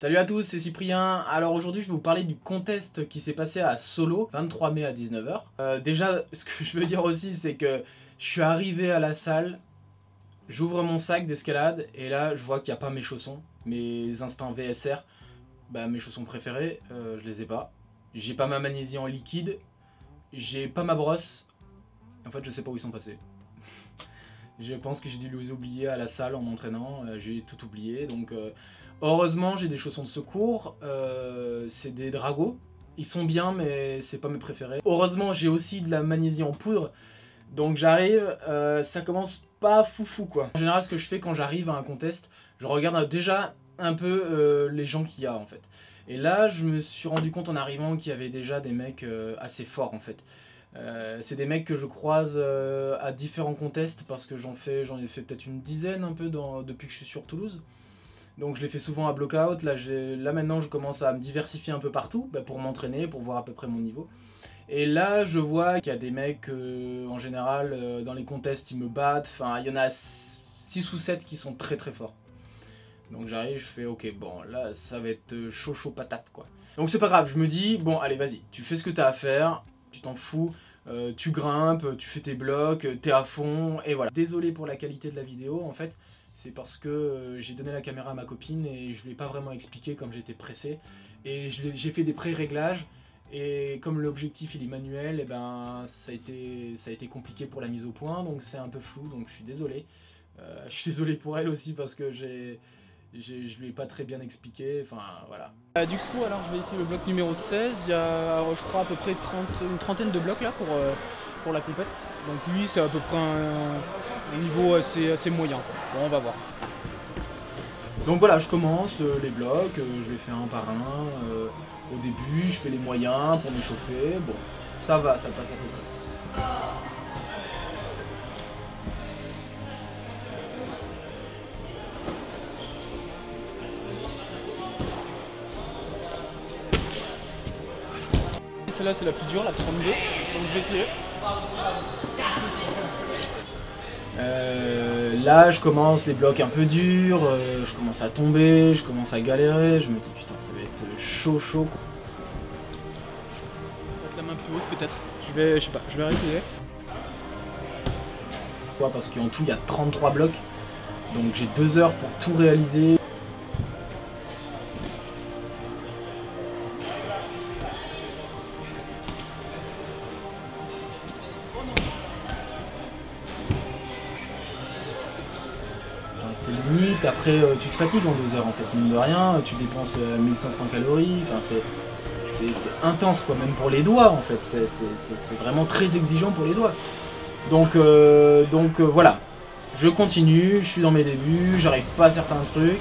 Salut à tous, c'est Cyprien. Alors aujourd'hui je vais vous parler du contest qui s'est passé à Solo, 23 mai à 19 h. Déjà, ce que je veux dire aussi, c'est que je suis arrivé à la salle, j'ouvre mon sac d'escalade et là je vois qu'il n'y a pas mes chaussons, mes instincts VSR, mes chaussons préférés, je les ai pas. J'ai pas ma magnésie en liquide, j'ai pas ma brosse, en fait je sais pas où ils sont passés. Je pense que j'ai dû les oublier à la salle en m'entraînant, j'ai tout oublié, donc heureusement j'ai des chaussons de secours, c'est des Drago, ils sont bien mais c'est pas mes préférés. Heureusement j'ai aussi de la magnésie en poudre, donc j'arrive, ça commence pas foufou quoi. En général ce que je fais quand j'arrive à un contest, je regarde déjà un peu les gens qu'il y a en fait. Et là je me suis rendu compte en arrivant qu'il y avait déjà des mecs assez forts en fait. C'est des mecs que je croise à différents contests parce que j'en ai fait peut-être une dizaine un peu depuis que je suis sur Toulouse. Donc je les fais souvent à block-out. Là maintenant je commence à me diversifier un peu partout pour m'entraîner, pour voir à peu près mon niveau. Et là je vois qu'il y a des mecs en général dans les contests ils me battent. Enfin il y en a 6 ou 7 qui sont très très forts. Donc j'arrive, je fais ok bon là ça va être chaud patate quoi. Donc c'est pas grave, je me dis bon allez vas-y, tu fais ce que t'as à faire, tu t'en fous. Tu grimpes, tu fais tes blocs, t'es à fond, et voilà. Désolé pour la qualité de la vidéo, en fait, c'est parce que j'ai donné la caméra à ma copine et je lui ai pas vraiment expliqué comme j'étais pressé. Et j'ai fait des pré-réglages, et comme l'objectif il est manuel, et ben ça a été compliqué pour la mise au point, donc c'est un peu flou, donc je suis désolé. Je suis désolé pour elle aussi parce que je lui ai pas très bien expliqué, enfin voilà. Du coup, alors je vais essayer le bloc numéro 16. Il y a, je crois, à peu près une trentaine de blocs là pour la compète. Donc lui, c'est à peu près un niveau assez moyen. Bon, on va voir. Donc voilà, je commence les blocs, je les fais un par un. Au début, je fais les moyens pour m'échauffer. Bon, ça va, ça passe à peu près. Celle-là, c'est la plus dure, la 32. Donc je vais essayer. Là, je commence les blocs un peu durs, je commence à tomber, je commence à galérer. Je me dis putain, ça va être chaud. Mettre la main plus haute, peut-être. Je sais pas, je vais réessayer. Parce qu'en tout, il y a 33 blocs. Donc j'ai 2 heures pour tout réaliser. C'est limite, après tu te fatigues en 2 heures en fait, mine de rien, tu dépenses 1500 calories, enfin c'est intense quoi, même pour les doigts en fait, c'est vraiment très exigeant pour les doigts. Donc voilà, je continue, je suis dans mes débuts, j'arrive pas à certains trucs.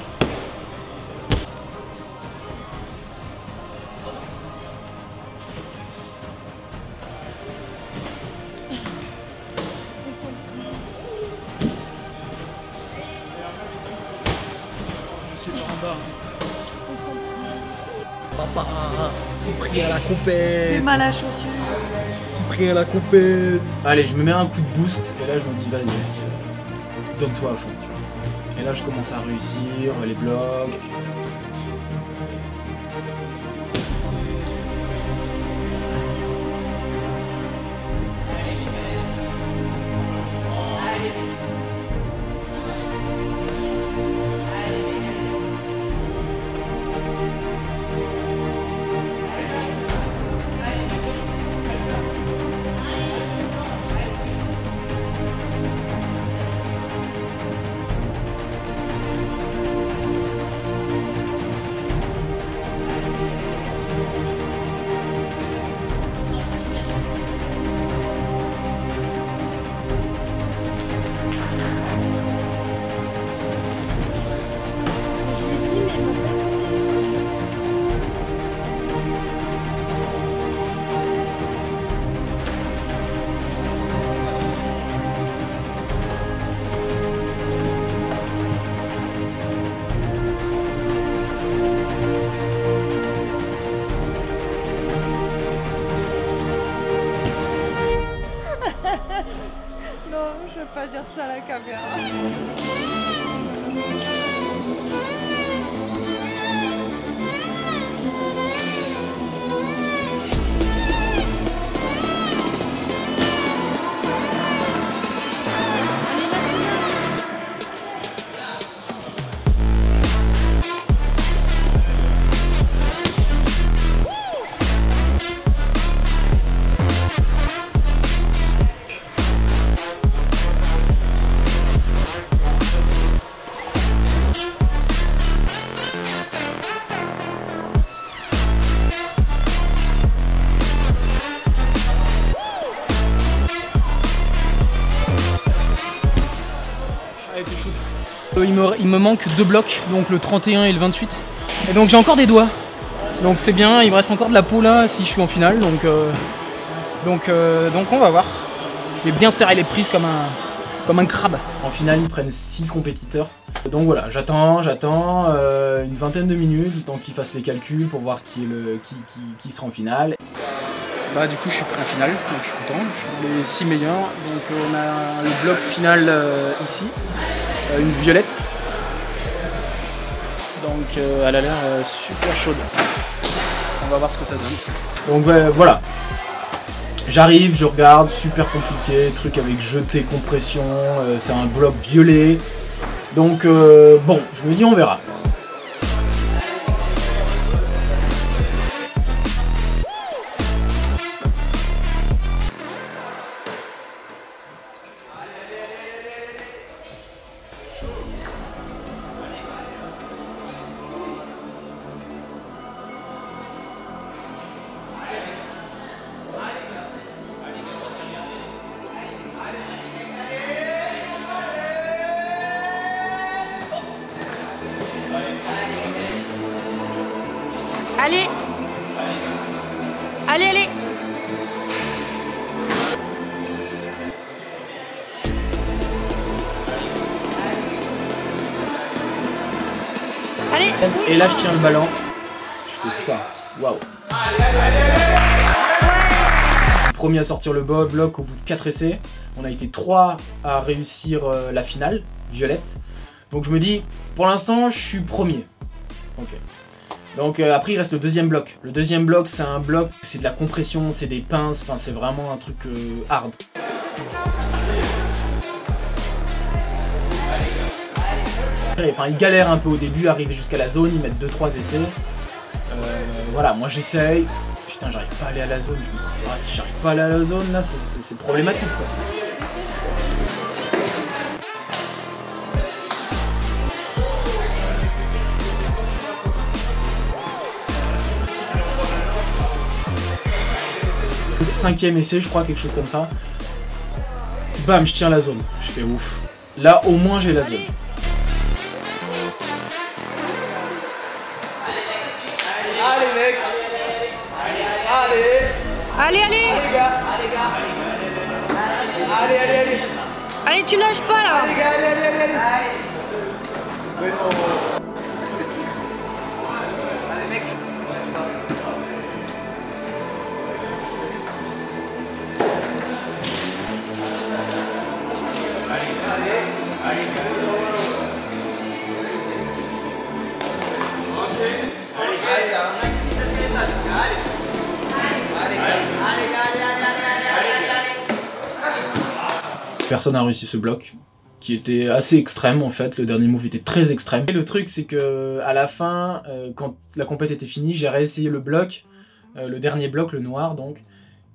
Papa, Cyprien à la compète. Fais mal à la chaussure. Cyprien à la compète. Allez, je me mets un coup de boost et là je me dis vas-y, donne-toi à fond. Tu vois. Et là je commence à réussir les blocs. Non, je vais pas dire ça à la caméra. Il me manque 2 blocs, donc le 31 et le 28. Et donc j'ai encore des doigts. Donc c'est bien, il me reste encore de la peau là si je suis en finale. Donc on va voir. J'ai bien serré les prises comme un crabe. En finale, ils prennent 6 compétiteurs. Donc voilà, j'attends une vingtaine de minutes, le temps qu'ils fassent les calculs pour voir qui sera en finale. Bah du coup je suis prêt en finale, donc je suis content, je suis les 6 meilleurs. Donc on a le bloc final ici, une violette. Donc elle a l'air super chaude. On va voir ce que ça donne. Donc voilà. J'arrive, je regarde, super compliqué, truc avec jeté, compression, c'est un bloc violet. Donc bon, je me dis on verra. Allez. Allez, allez. Allez. Et là je tiens le ballon. Je fais putain, waouh. Je suis premier à sortir le bloc au bout de 4 essais. On a été 3 à réussir la finale, violette. Donc je me dis, pour l'instant je suis premier. Ok. Donc après il reste le deuxième bloc. Le deuxième bloc c'est un bloc, c'est de la compression, c'est des pinces, enfin c'est vraiment un truc hard. Enfin ils galèrent un peu au début, arriver jusqu'à la zone, ils mettent 2-3 essais. Voilà, moi j'essaye. Putain j'arrive pas à aller à la zone, je me dis ah, si j'arrive pas à aller à la zone là c'est problématique quoi. Cinquième essai je crois, quelque chose comme ça. Bam, je tiens la zone. Je fais ouf. Là au moins j'ai la zone. Allez mec. Allez. Allez, allez. Allez gars. Allez, allez, allez. Allez, tu lâches pas là. Allez gars, allez, allez, allez, allez. Mais non. Personne n'a réussi ce bloc, qui était assez extrême en fait, le dernier move était très extrême. Et le truc c'est que à la fin, quand la compète était finie, j'ai réessayé le bloc, le dernier bloc, le noir donc,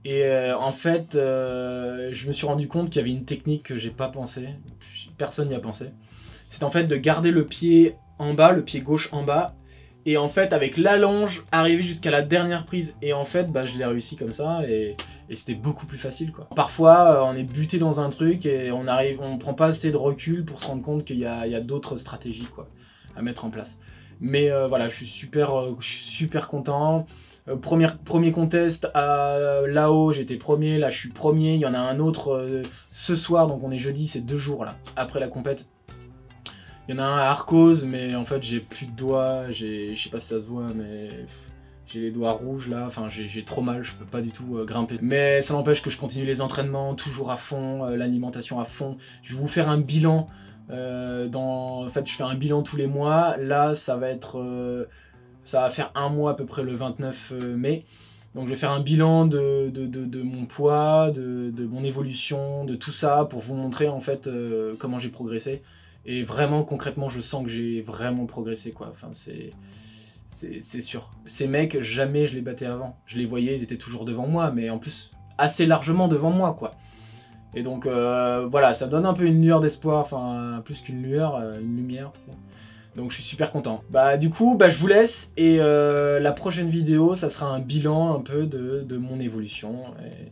et en fait, je me suis rendu compte qu'il y avait une technique que j'ai pas pensé, personne n'y a pensé. C'est en fait de garder le pied en bas, le pied gauche en bas, et en fait avec l'allonge, arriver jusqu'à la dernière prise, et en fait bah, je l'ai réussi comme ça, et c'était beaucoup plus facile quoi. Parfois on est buté dans un truc et on prend pas assez de recul pour se rendre compte qu'il y a d'autres stratégies quoi, à mettre en place. Mais voilà, je suis super content. Premier contest là-haut, j'étais premier, là je suis premier, il y en a un autre ce soir, donc on est jeudi, c'est 2 jours là, après la compète. Il y en a un à Arcos, mais en fait j'ai plus de doigts, je sais pas si ça se voit, mais j'ai les doigts rouges là, enfin j'ai trop mal, je peux pas du tout grimper. Mais ça n'empêche que je continue les entraînements, toujours à fond, l'alimentation à fond. Je vais vous faire un bilan, en fait je fais un bilan tous les mois, là ça va être, ça va faire 1 mois à peu près le 29 mai. Donc je vais faire un bilan de mon poids, de mon évolution, de tout ça, pour vous montrer en fait comment j'ai progressé. Et vraiment, concrètement, je sens que j'ai vraiment progressé, quoi. Enfin, c'est sûr. Ces mecs, jamais je les battais avant. Je les voyais, ils étaient toujours devant moi, mais en plus, assez largement devant moi, quoi. Et donc, voilà, ça me donne un peu une lueur d'espoir, enfin, plus qu'une lueur, une lumière, tu sais. Donc, je suis super content. Bah, du coup, bah, je vous laisse, et la prochaine vidéo, ça sera un bilan un peu de mon évolution,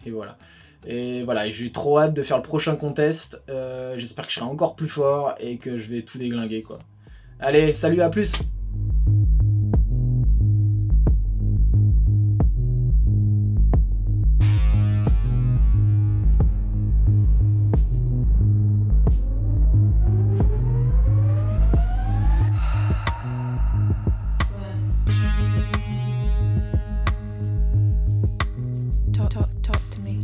et voilà. Et voilà, j'ai trop hâte de faire le prochain contest. J'espère que je serai encore plus fort et que je vais tout déglinguer, quoi. Allez, salut, à plus! Talk to me.